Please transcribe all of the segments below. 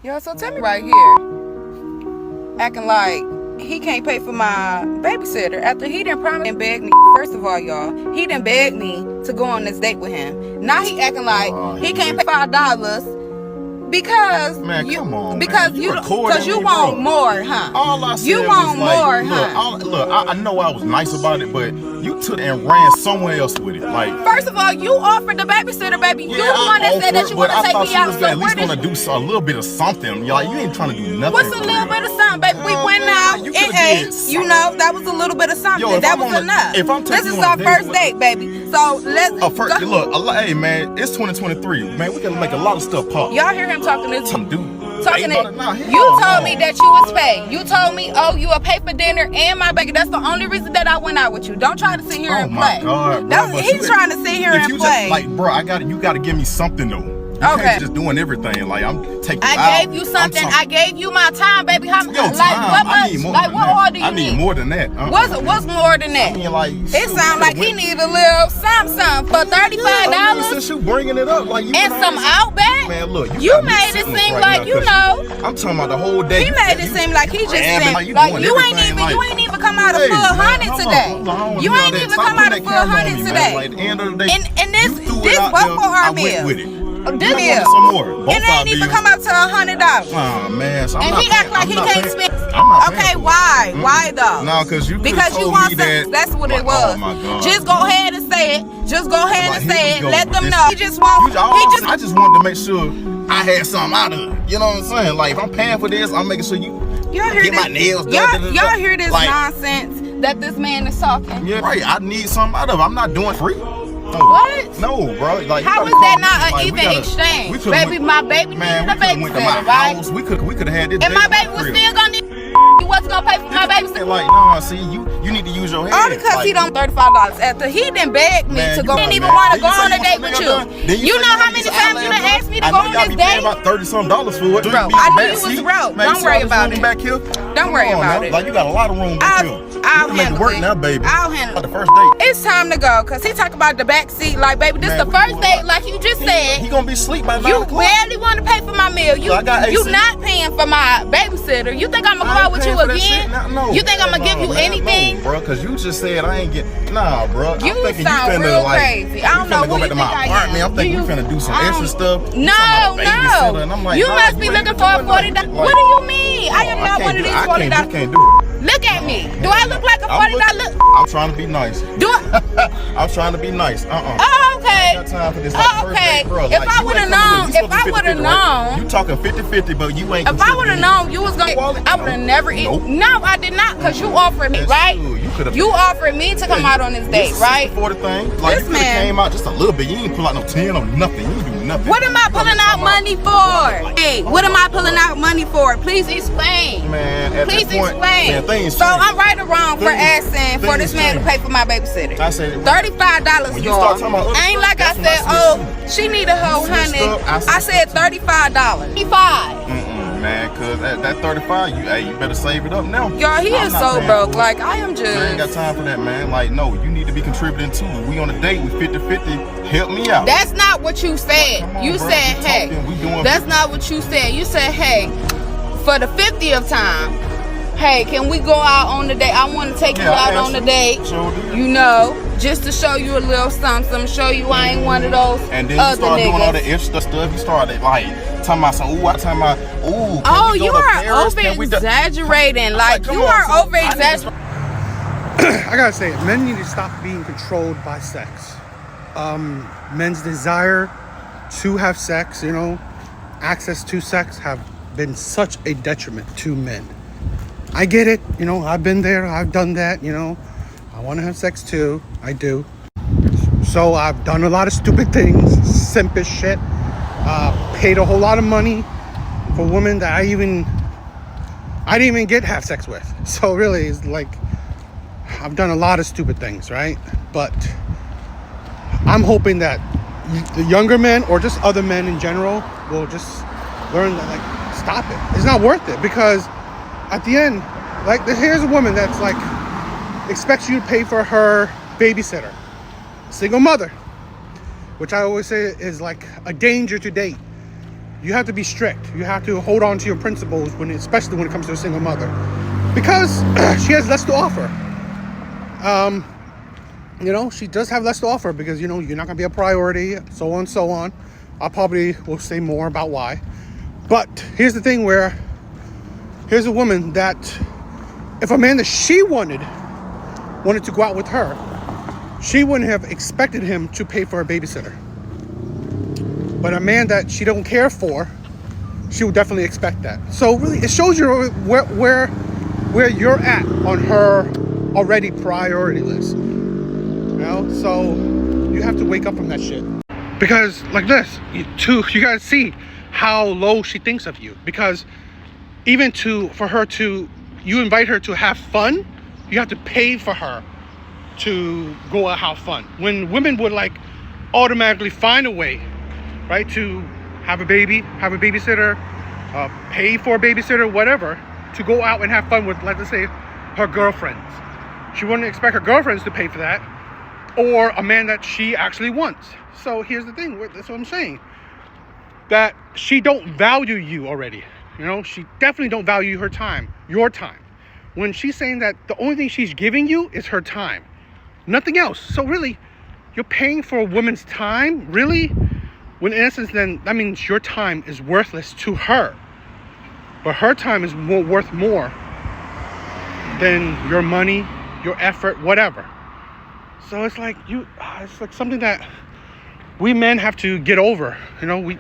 Yo, so tell me right here, acting like he can't pay for my babysitter after he done promised and begged me. First of all, y'all, he done begged me to go on this date with him. Now he acting like he can't pay $5 because man, come on, because man. you want more, huh? All I said you want was like, more, huh? Look, I know I was nice about it, but you took and ran somewhere else with it. Like, first of all, you offered the babysitter, baby. You the one that said that you want to take me out. So at least want to do a little bit of something. Like, you ain't trying to do nothing. What's a little bit of something, baby? We went out and ate. You know, that was a little bit of something. That was enough. This is our first date, baby. So let's look, hey man, it's 2023. Man, we can make a lot of stuff pop. Y'all hear him talking to some dude. Talking to you told me that you was paid. You told me, oh, you will pay for dinner and my baby. That's the only reason that I went out with you. Don't try to sit here and play. Oh my God, bro, he's trying to sit here and play. Like, bro, you got to give me something though. You can't just doing everything. Like, I'm taking. I gave you something. I gave you my time, baby. How Yo, like time. what much? Like what more do you need? I need more than that. What's more than that? I mean, like, it sounds like he need a little something for $35. Since you bringing it up, like you and some Outback. Man, look, you made it seem like you know. I'm talking about the whole day. He made it seem like he just said like you ain't even come out a full 100 today. You ain't even come out a full 100 today. Like, at the end of the day, and this was for our meal. This meal. Some more. And it ain't even come up to $100. Oh man, so and he act like he can't spend. Okay, why? Why though? No, because you want something. That's what it was. Oh my God. Just go ahead and say it. Just go ahead and say it. Let them know. He just want. I just wanted to make sure I had something out of it. You know what I'm saying? Like, if I'm paying for this, I'm making sure you get my nails done. Y'all hear this nonsense that this man is talking? Yeah, right. I need something out of it. I'm not doing free. No. What? No, bro. Like, how is that not an even exchange? Baby, my baby needed a babysitter, right? We could have had this. And my baby was still gonna need. You wasn't gonna pay for my babysitter. Like, no, see, you need to use your head. All because he don't $35 after he done begged me to go. He didn't even want to go on a date with you. You know how many times you done asked me to go on this date? About $30-some for it. Bro, I knew you was broke. Don't worry about it. Back here. Don't worry about it. Like, you got a lot of room back here. I'll handle it. Now, baby. I'll handle it. The first date. It's time to go, cause he talk about the back seat. Like, baby, this the first date, like you just said. He gonna be asleep by 9 o'clock. You barely want to pay for my meal. You not paying for my babysitter. You think I'm gonna go out with you again? You think I'm gonna give you anything, bro? Cause you just said I ain't get. Nah, bro. You sound real crazy. I don't know what you think I am. I'm thinking we finna do some extra stuff. No. You must be looking for a $40. What do you mean? I am not one of these $40. I can't do it. Look at me. Do I look like a $40? I'm trying to be nice. Do it. I'm trying to be nice. Oh, okay. I got time for this. Okay. If I would have known, you talking 50-50, but you ain't. If I would have known you was gonna, I would have never eaten. No, I did not, cause you offered me, right? You offered me to come out on this date, right? For the thing, like this man came out just a little bit. You ain't pull out no 10 or nothing. You ain't do nothing. What am I pulling out money for? Hey, what am I pulling out money for? Please explain. Man, please explain. So I'm right or wrong for asking for this man to pay for my babysitter? I said $35, y'all. Ain't like I said, oh, she need a whole 100. I said $35. 35. Man, cause that 35, you better save it up now. Y'all, he is so broke. Like, I am just. I ain't got time for that, man. Like, no, you need to be contributing too. We on a date with 50-50. Help me out. That's not what you said. You said, hey. That's not what you said. You said, hey, for the 50th time, hey, can we go out on the date? I want to take you out on the date. You know, just to show you a little something, show you I ain't one of those and then other you start niggas. Doing all the extra stuff. You started like talking about some, oh, you are over exaggerating. Like, you are over exaggerating. I gotta say, men need to stop being controlled by sex. Men's desire to have sex, access to sex have been such a detriment to men. I get it, I've been there, I've done that, I want to have sex too, I do. So I've done a lot of stupid things, simpish shit, paid a whole lot of money for women that I didn't even get to have sex with. So really, it's like, I've done a lot of stupid things, right? But I'm hoping that the younger men, or just other men in general, will just learn that, like, stop it. It's not worth it, because at the end, like, here's a woman that's like expects you to pay for her babysitter, single mother, which I always say is like a danger to date. you have to be strict. You have to hold on to your principles, especially when it comes to a single mother, because she has less to offer. You know, she does have less to offer because, you know, you're not going to be a priority, so on and so on. I probably will say more about why. But here's the thing where, here's a woman that, if a man that she wanted to go out with her, she wouldn't have expected him to pay for a babysitter. But a man that she don't care for, she will definitely expect that. So really, it shows you where you're at on her already priority list. You know, so you have to wake up from that shit. Because like this, you gotta see how low she thinks of you. Because even you invite her to have fun, you have to pay for her to go out have fun. When women would like automatically find a way, right, to have a baby, have a babysitter, pay for a babysitter, whatever, to go out and have fun with, let's say, her girlfriends. She wouldn't expect her girlfriends to pay for that, or a man that she actually wants. So here's the thing, that's what I'm saying. That she don't value you already. You know, she definitely don't value her time, your time. When she's saying that the only thing she's giving you is her time, nothing else. So really, you're paying for a woman's time, really? When in essence, then that means your time is worthless to her. But her time is worth more than your money, your effort, whatever. So it's like it's like something that we men have to get over. You know,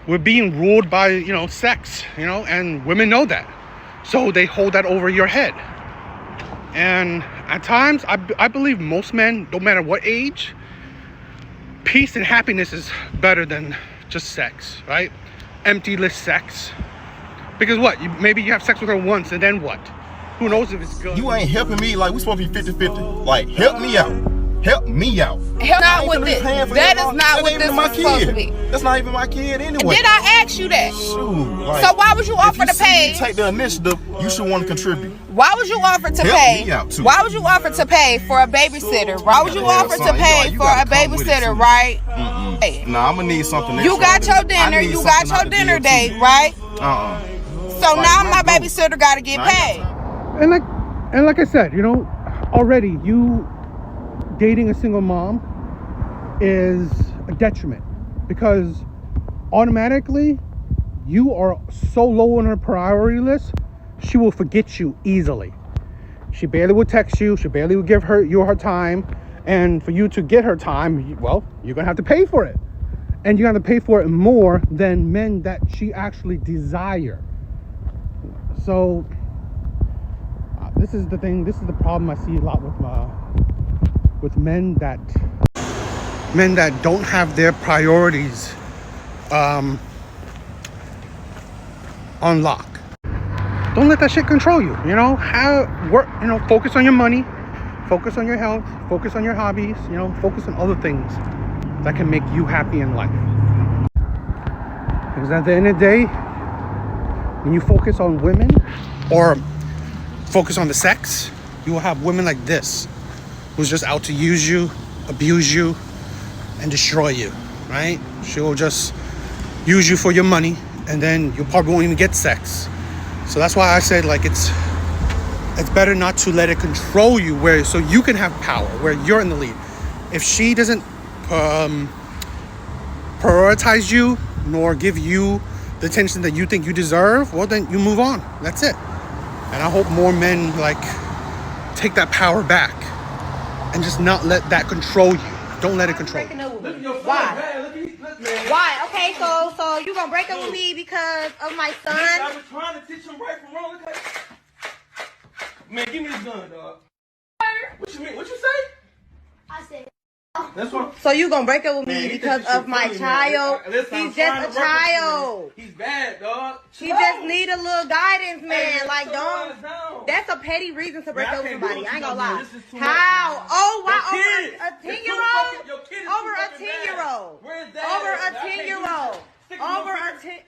we're being ruled by, you know, sex, you know, and women know that. So they hold that over your head. And at times, I believe most men, no matter what age, peace and happiness is better than just sex, right? Emptyless sex. Because what? Maybe you have sex with her once and then what? Who knows if it's good? You ain't helping me. Like, we supposed to be 50-50. Like, help me out. Help me out. Help not with this. That is not what this is supposed to be. That's not even my kid anyway. Did I ask you that? Shoot, like, so why would you offer to pay? If you take the initiative, you should want to contribute. Why would you offer to pay? Why would you offer to pay for a babysitter? Why would you offer to pay for a babysitter, right? Nah, I'm gonna need something. You got your dinner. You got your dinner date, right? So now my babysitter got to get paid. And like I said, you know, already you dating a single mom is a detriment, because automatically you are so low on her priority list, she will forget you easily. She barely will text you. She barely will give you her time. And for you to get her time, well, you're gonna have to pay for it. And you have to pay for it more than men that she actually desire. So this is the thing. This is the problem I see a lot with men that don't have their priorities on lock. Don't let that shit control you. You know, focus on your money, focus on your health, focus on your hobbies. You know, focus on other things that can make you happy in life. Because at the end of the day, when you focus on women or focus on the sex, you will have women like this who's just out to use you, abuse you, and destroy you, right? She will just use you for your money, and then you probably won't even get sex. So that's why I said, like, it's better not to let it control you, so you can have power, where you're in the lead. If she doesn't prioritize you, nor give you the attention that you think you deserve, well, then you move on. That's it. And I hope more men, like, take that power back and just not let that control you. Don't let it control you. Why? Why? Okay, so you gonna break up with me because of my son? I was trying to teach him right from wrong. Man, give me this gun, dog. What you mean? What you say? I said. That's what. So you gonna break up with me because of my child? He's just a child. He's bad, dog. He just need a little guidance, man. Like, don't. That's a petty reason to break up with somebody. I ain't gonna lie. How? Oh, why? Over a 10-year-old? Over a 10-year-old. Over a 10-year-old. Over a 10.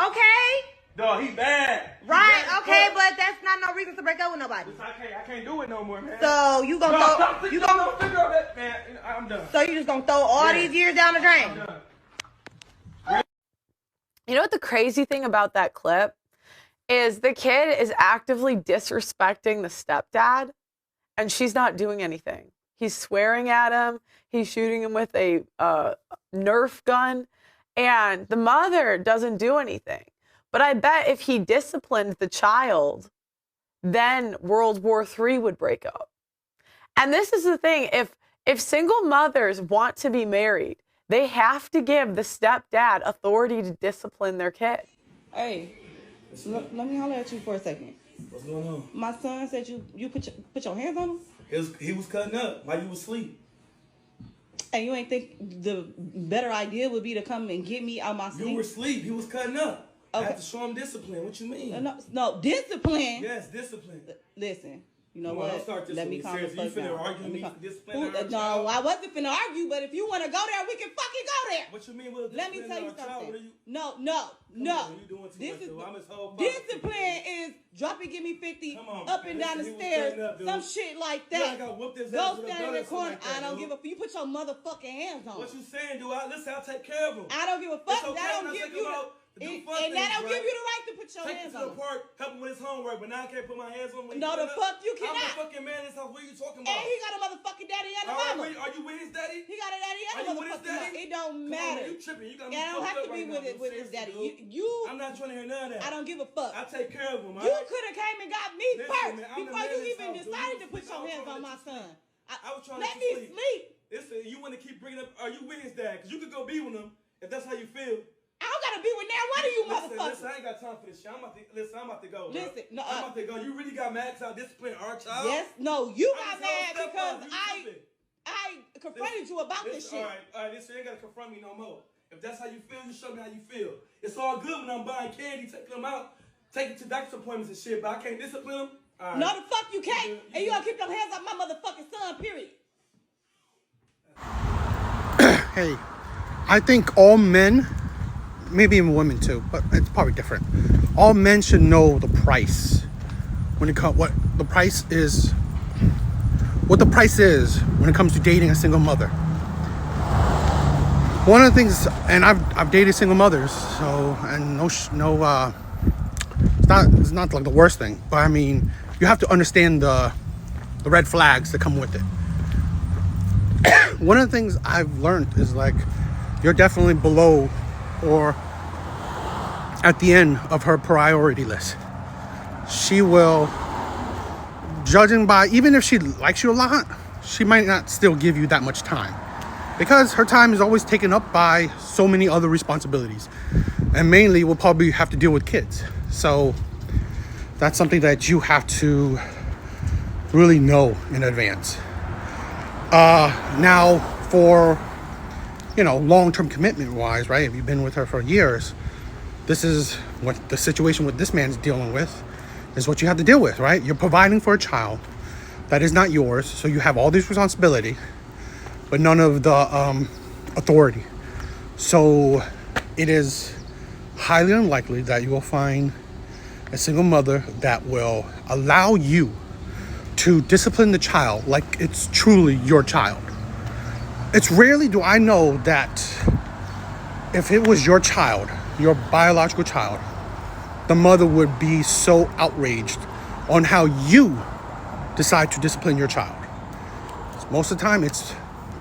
Okay. Dog, he bad. Right, okay, but that's not no reason to break up with nobody. I can't do it no more, man. So you gonna throw, you gonna figure out that, man. I'm done. So you just gonna throw all these years down the drain? I'm done. You know what the crazy thing about that clip is? The kid is actively disrespecting the stepdad, and she's not doing anything. He's swearing at him. He's shooting him with a Nerf gun, and the mother doesn't do anything. But I bet if he disciplined the child, then World War III would break up. And this is the thing. If single mothers want to be married, they have to give the stepdad authority to discipline their kid. Hey, let me holler at you for a second. What's going on? My son said you put your hands on him? He was cutting up while you was asleep. And you ain't think the better idea would be to come and get me out my sleep? You were asleep. He was cutting up. Okay. I have to show him discipline. What you mean? No, discipline? Yes, discipline. Listen, you know Well, what? don't start this Let with me me. calm the Seriously, you fuck finna down. argue Let me me calm- for disciplining our No, child? I wasn't finna argue, but if you want to go there, we can fucking go there. What you mean with Let me tell you disciplining our child? something. What are you? No. You doing too This much, is dude. I'm his whole father. discipline is drop it, give me 50, Come on, up man. and down the Listen, he was stairs, cutting up, dude. some shit like You that. ain't got whooped his ass Go with a stand gun in or the corner. something like that, I don't dude. give a fuck. You put your motherfucking hands on. What you saying, dude? Listen, I'll take care of him. I don't give a It's fuck. okay That when don't I give take you him out to do and fun that things, don't give right? you the right to put your Take him hands to the on him. park, help him with his homework, but now I can't put my hands on him. when No, he the cutting fuck up. you I'm cannot. the fucking man in this house. What are you talking And about? he got a motherfucking daddy and a All right, mama. are you with his daddy? He got a daddy and Are a you with his motherfucking daddy? mama. It don't Come on, matter. man, you tripping. You got me Yeah, I don't fucked have to up be right with now, it with his seriously, daddy. dude. I'm not trying to hear none of that. I don't give a fuck. I take care of him, all You right? could have came and got me Listen, first man, I'm the before man you in this even house, dude. decided to You put sleep. your I was hands trying on to my let you son. I was trying Let to me sleep. sleep. Listen, you want to keep bringing up, are you with his dad? Because you could go be with him if that's how you feel. I don't gotta be with now. What are you motherfuckers? Listen, I ain't got time for this shit. I'm about to go. Bro. Listen, no, I'm about to go. You really got mad because I disciplined our child? Yes, no, you I'm got his mad whole stepfather. because You tripping. I confronted you about this shit. All right, listen, you ain't got to confront me no more. If that's how you feel, you show me how you feel. It's all good when I'm buying candy, taking them out, taking to doctor's appointments and shit, but I can't discipline them. All right. No, the fuck you can't. And you gonna keep your hands off my motherfucking son, period. Hey, I think all men, maybe even women too, but it's probably different. All men should know the price when it comes, what the price is when it comes to dating a single mother. One of the things, and I've dated single mothers, so, and it's not like the worst thing, but I mean, you have to understand the red flags that come with it. One of the things I've learned is like, you're definitely below or at the end of her priority list. She will, judging by, even if she likes you a lot, she might not still give you that much time, because her time is always taken up by so many other responsibilities, and mainly we'll probably have to deal with kids. So that's something that you have to really know in advance. Now for, long-term commitment wise, right? If you've been with her for years, this is what the situation with this man's dealing with, is what you have to deal with, right? You're providing for a child that is not yours, so you have all this responsibility, but none of the authority. So it is highly unlikely that you will find a single mother that will allow you to discipline the child like it's truly your child. It's rarely do I know that if it was your child, your biological child, the mother would be so outraged on how you decide to discipline your child. Most of the time, it's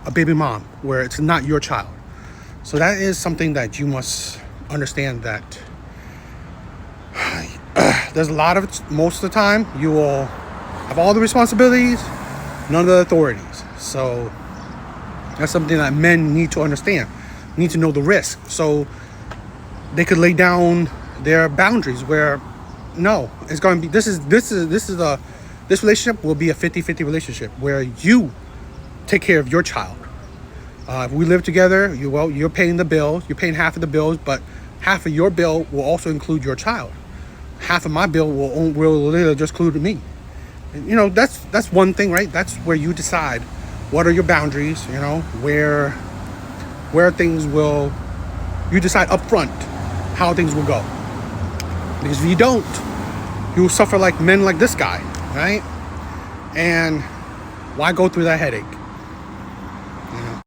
a baby mom where it's not your child. So that is something that you must understand, that there's a lot of it. Most of the time, you will have all the responsibilities, none of the authorities. So that's something that men need to understand, need to know the risk, so they could lay down their boundaries where, no, it's going to be, this relationship will be a 50-50 relationship where you take care of your child. If we live together, you're paying the bills, you're paying half of the bills, but half of your bill will also include your child. Half of my bill will literally just include me. And, that's one thing, right? That's where you decide what are your boundaries, where things will, you decide up front how things will go. Because if you don't, you will suffer like men like this guy, right? And why go through that headache?